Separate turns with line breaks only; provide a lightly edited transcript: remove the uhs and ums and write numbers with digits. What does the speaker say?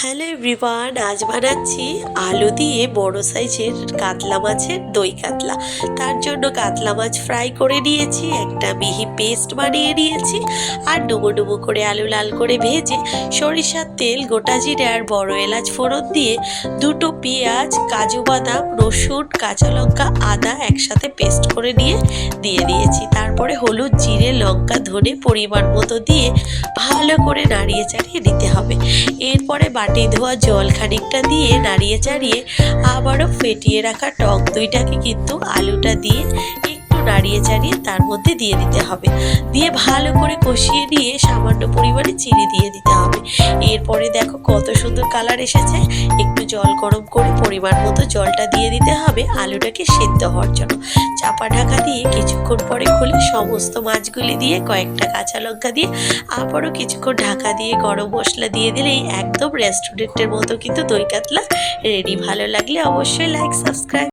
Hello everyone, আজ বানাচ্ছি আলু দিয়ে বড় সাইজের কাতলা মাছের দই কাতলা। তার জন্য কাতলা মাছ ফ্রাই করে নিয়েছি, একটা মিহি পেস্ট বানিয়ে নিয়েছি, আর ডুবো ডুবো করে আলু লাল করে ভেজে সরিষার তেল, গোটা জিরে আর বড় এলাচ ফোড়ন দিয়ে দুটো পেঁয়াজ, কাজু বাদাম, রসুন, কাঁচা লঙ্কা, আদা একসাথে পেস্ট করে দিয়ে দিয়েছি। তারপরে হলুদ, জিরে, লঙ্কা, ধনে পরিমাণ মতো দিয়ে ভালো করে নাড়িয়ে চাড়িয়ে নিতে হবে। এরপরে বাটি ধোয়া জল খানিকটা দিয়ে নাড়িয়ে চাড়িয়ে আবারও ফেটিয়ে রাখা টক দইটাকে কিন্তু আলুটা দিয়ে একটু নাড়িয়ে চাড়িয়ে তার মধ্যে দিয়ে দিতে হবে। দিয়ে ভালো করে কষিয়ে নিয়ে সামান্য পরিমাণে চিনি দিয়ে দিতে হবে। এরপরে দেখো কত সুন্দর কালার এসেছে। একটু জল গরম করে পরিমাণ মতো জলটা দিয়ে দিতে হবে আলুটাকে সেদ্ধ হওয়ার জন্য। চাপা ঢাকা দিয়ে কিছুক্ষণ পরে খুলে সমস্ত মাছগুলি দিয়ে কয়েকটা কাঁচা লঙ্কা দিয়ে আবারও কিছুক্ষণ ঢাকা দিয়ে গরম মশলা দিয়ে দিলেই একদম রেস্টুরেন্টের মতো কিন্তু দই কাতলা রেডি। ভালো লাগলে অবশ্যই লাইক, সাবস্ক্রাইব।